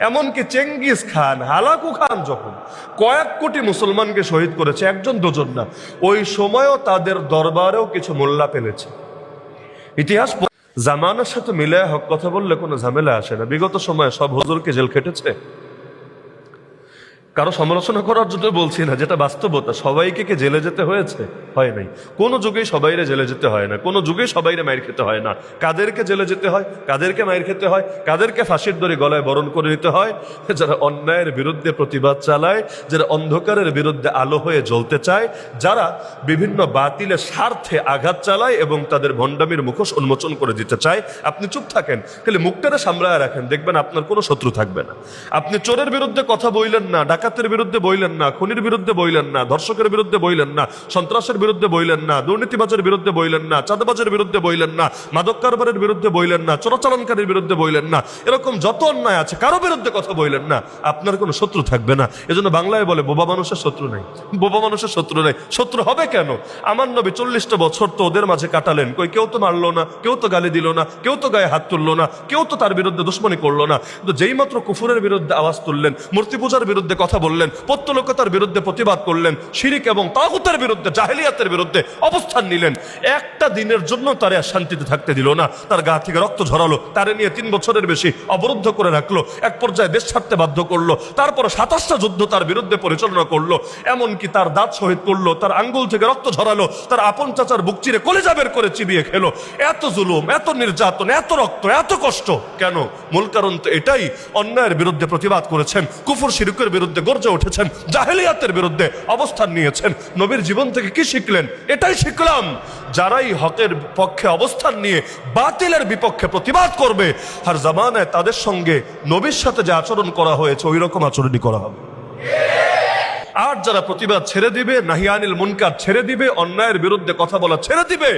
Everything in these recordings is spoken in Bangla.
এমনকি চেঙ্গিস খান, হালাকু খান যখন কয়েক কোটি মুসলমানকে শহীদ করেছে, একজন দুজন না, ওই সময়ও তাদের দরবারেও কিছু মোল্লা পেলেছে। ইতিহাস জামানার সাথে মিলে হক কথা বললে কোনো ঝামেলা আসে না। বিগত সময়ে সব হুজুরকে জেল খেটেছে। কারো সমালোচনা করার জন্য বলছি না, যেটা বাস্তবতা। সবাইকে কি জেলে যেতে হয়েছে? হয় নাই। কোনো যুগেই সবাইরে জেলে যেতে হয় না, কোনো যুগেই সবাইরে মাইর খেতে হয় না। কাদেরকে জেলে যেতে হয়, কাদেরকে মাইর খেতে হয়, কাদেরকে ফাঁসির দড়ি গলায় বরণ করে নিতে হয়? যারা অন্যায়ের বিরুদ্ধে প্রতিবাদ চালায়, যারা অন্ধকারের বিরুদ্ধে আলো হয়ে জ্বলতে চায়, যারা বিভিন্ন বাতিলের স্বার্থে আঘাত চালায় এবং তাদের ভণ্ডামির মুখোশ উন্মোচন করে দিতে চায়। আপনি চুপ থাকেন, খালি মুখটারে সামলায় রাখেন, দেখবেন আপনার কোনো শত্রু থাকবে না। আপনি চোরের বিরুদ্ধে কথা বইলেন না, ডাকাতের বিরুদ্ধে বইলেন না, খুনির বিরুদ্ধে বইলেন না, ধর্ষকের বিরুদ্ধে বইলেন না, সন্ত্রাসের বিরুদ্ধে বইলেন না, দুর্নীতিবাজের বিরুদ্ধে বইলেন না, চাঁদাবাজের বিরুদ্ধে বইলেন না, মাদক কারবারের বিরুদ্ধে বইলেন না, চোরাচালানকারীর বিরুদ্ধে বইলেন না, এরকম যত অন্যায় আছে কারো বিরুদ্ধে কথা বইলেন না, আপনার কোনো শত্রু থাকবে না। এজন্য বাংলায় বলে বোবা মানুষের শত্রু নেই, বোবা মানুষের শত্রু নেই। শত্রু হবে কেন? আমার নবী 40টা বছর তো ওদের মাঝে কাটালেন, কই কেউ তো মারলো না, কেউ তো গালি দিল না, কেউ তো গায়ে হাত তুললো না, কেউ তো তার বিরুদ্ধে দুশ্মনী করলো না। কিন্তু যেই মাত্র কুফুরের বিরুদ্ধে আওয়াজ তুললেন, মূর্তি পূজার বিরুদ্ধে কথা বললেন, পত্তলোকতার বিরুদ্ধে প্রতিবাদ করলেন, শিরিক এবং তাগুতের বিরুদ্ধে, জাহেলিয়াতের বিরুদ্ধে অবস্থান নিলেন, একটা দিনের জন্য তারে শান্তিতে থাকতে দিল না। তার গা থেকে রক্ত ঝরালো, তারে নিয়ে 3 বছরের বেশি অবরুদ্ধ করে রাখলো, এক পর্যায়ে দেশ ছাড়তে বাধ্য করলো, তারপরে 27টা যুদ্ধ তার বিরুদ্ধে পরিচালনা করলো, এমনকি তার দাঁত শহীদ করলো, তার আঙ্গুল থেকে রক্ত ঝরালো, তার আপন চাচার বুক চিরে কলেজা বের করে চিবিয়ে খেলো। এত জুলুম, এত নির্যাতন, এত রক্ত, এত কষ্ট কেন? মূল কারণ তো এটাই, অন্যায়ের বিরুদ্ধে প্রতিবাদ করেছেন, কুফর শিরকের বিরুদ্ধে গর্জে উঠেছেন, জাহেলিয়াতের বিরুদ্ধে অবস্থান নিয়েছেন। নবীর জীবন থেকে কি শিখলেন? এটাই শিখলাম, যারাই হকের পক্ষে অবস্থান নিয়ে বাতিলের বিপক্ষে প্রতিবাদ করবে, আর জামানায় তাদের সঙ্গে নবীর সাথে যে আচরণ করা হয়েছে ওই রকম আচরণই করা হবে। আর যারা প্রতিবাদ ছেড়ে দিবে, নাহিয়ানিল মুনকার ছেড়ে দিবে, অন্যায়ের বিরুদ্ধে কথা বলা ছেড়ে দিবে,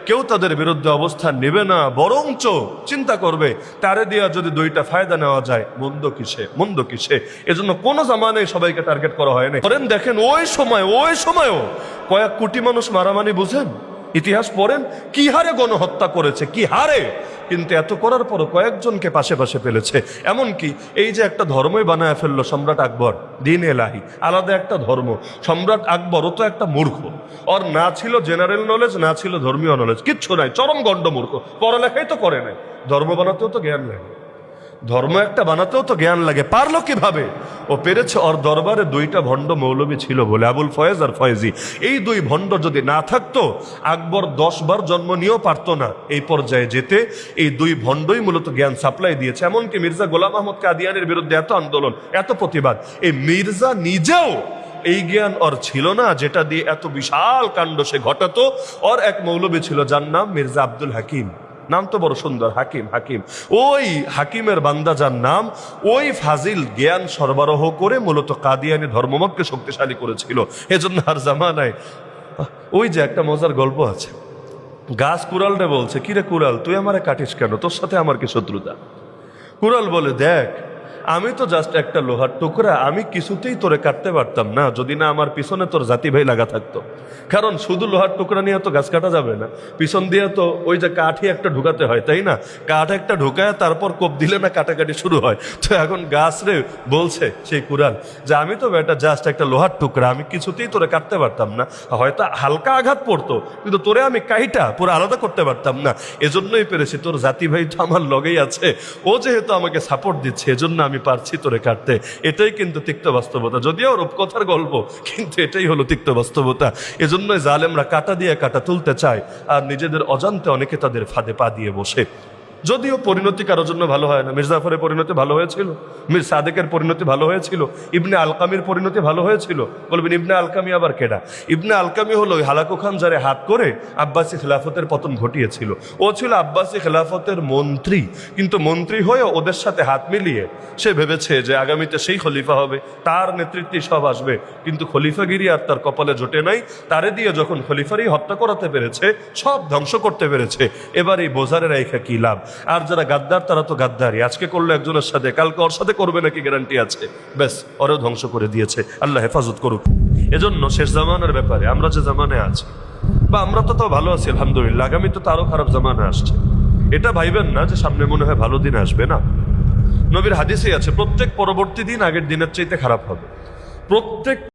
কেউ তাদের বিরুদ্ধে অবস্থান নেবে না, বরঞ্চ চিন্তা করবে তারে দিয়া যদি 2টা ফায়দা নেওয়া যায়, মন্দ কিসে, মন্দ কিসে। এজন্য কোন জামানায় সবাইকে টার্গেট করা হয় না। করেন দেখেন ওই সময়ও কয়েক কোটি মানুষ মারামারি বুঝেন, ইতিহাস পড়েন, কি হারে গণহত্যা করেছে, কি হারে। কিন্তু এত করার পরও কয়েকজনকে পাশে পাশে ফেলেছে। এমনকি এই যে একটা ধর্মই বানায় ফেললো সম্রাট আকবর, দিন এলাহি, আলাদা একটা ধর্ম। সম্রাট আকবরও তো একটা মূর্খ, ওর না ছিল জেনারেল নলেজ, না ছিল ধর্মীয় নলেজ, কিচ্ছু নাই, চরম গণ্ড মূর্খ। পড়ালেখাই তো করে নাই, ধর্ম বানাতেও তো জ্ঞান লাগে, ধর্ম একটা বানাতেও তো জ্ঞান লাগে। পারলো কিভাবে? ও পেরেছে, ওর দরবারে 2টা ভণ্ড মৌলবী ছিল বলে, আবুল ফয়েজ আর ফয়েজি। এই 2 ভণ্ড যদি না থাকতো, আকবর 10 বার জন্ম নিয়েও পারতো না এই পর্যায়ে যেতে। এই 2 ভণ্ডই মূলত জ্ঞান সাপ্লাই দিয়েছে। এমনকি মির্জা গোলাম আহমদ কাদিয়ানির বিরুদ্ধে এত আন্দোলন, এত প্রতিবাদ, এই মির্জা নিজেও এই জ্ঞান ওর ছিল না যেটা দিয়ে এত বিশাল কাণ্ড সে ঘটাতো। ওর এক মৌলবী ছিল যার নাম মির্জা আব্দুল হাকিম, নাম তো বড় সুন্দর, হাকিম। হাকিম, ওই হাকিমের বান্দা যার নাম, ওই ফাজিল জ্ঞান সরবরাহ করে মূলত কাদিয়ানি ধর্মমতকে শক্তিশালী করেছিল। এজন্য আর জামানায় ওই যে একটা মজার গল্প আছে, গাছ কুড়ালটা বলছে, কিরে কুড়াল তুই আমারে কাটিস কেন, তোর সাথে আমার কি শত্রুতা? কুড়াল বলে, দেখ আমি তো জাস্ট একটা লোহার টুকরা, আমি কিছুতেই তোরে কাটতে পারতাম না যদি না আমার পিছনে তোর জাতি ভাই লাগা থাকতো। কারণ শুধু লোহার টুকরা নিয়ে তো গাছ কাটা যাবে না, পিছন দিয়ে তো ওই যে কাঠি একটা ঢুকাতে হয়, তাই না? কাঠ একটা ঢুকায় তারপর কোপ দিলে না কাটাকাটি শুরু হয়। তো এখন গাছ রে বলছে সেই কুড়াল যে আমি তো এটা জাস্ট একটা লোহার টুকরা, আমি কিছুতেই তোরে কাটতে পারতাম না, হয়তো হালকা আঘাত পড়তো কিন্তু তোরে আমি কাইটা পুরো আলাদা করতে পারতাম না। এজন্যই পেরেছি, তোর জাতি ভাই তো আমার লগেই আছে, ও যেহেতু আমাকে সাপোর্ট দিচ্ছে এজন্য আমি পারছি তোরে কাটতে। এটাই কিন্তু তিক্ত বাস্তবতা, যদিও রূপকথার গল্প, কিন্তু এটাই হলো তিক্ত বাস্তবতা। এজন্যই জালেমরা কাটা দিয়ে কাটা তুলতে চায়, আর নিজেদের অজান্তে অনেকে তাদের ফাঁদে পা দিয়ে বসে। যদিও পরিণতি কারোর জন্য ভালো হয় না। মির্জাফরের পরিণতি ভালো হয়েছিল, মীর সাদেকের পরিণতি ভালো হয়েছিল, ইবনে আলকামির পরিণতি ভালো হয়েছিল। বলবেন ইবনে আলকামি আবার কেডা? ইবনে আলকামি হলো হালাকু খান যারে হাত করে আব্বাসী খেলাফতের পতন ঘটিয়েছিল। ও ছিল আব্বাসী খেলাফতের মন্ত্রী, কিন্তু মন্ত্রী হয়ে ওদের সাথে হাত মিলিয়ে সে ভেবেছে যে আগামীতে সেই খলিফা হবে, তার নেতৃত্বে সব আসবে। কিন্তু খলিফাগিরি আর তার কপালে জোটে নাই। তারে দিয়ে যখন খলিফারই হত্যা করাতে পেরেছে, সব ধ্বংস করতে পেরেছে, এবার এই বোঝারে রাইখা কি লাভ? আর যারা গাদ্দার তারা তো গাদ্দারি, আজকে করলো একজনের সাথে, কালকে ওর সাথে করবে নাকি গ্যারান্টি আছে? ব্যাস, ওরেও ধ্বংস করে দিয়েছে। আল্লাহ হেফাজত করুক। এজন্য শেষ জামানার ব্যাপারে আমরা যে জামানায় আছি, বা আমরা তো তাও ভালো আছি আলহামদুলিল্লাহ, আগামী তো আরো খারাপ জামানা আসছে। এটা ভাইবেন না যে সামনে মনে হয় ভালো দিন আসবে না। নবীর হাদিসেই আছে প্রত্যেক পরবর্তী দিন আগের দিনের চাইতে খারাপ হবে। প্রত্যেক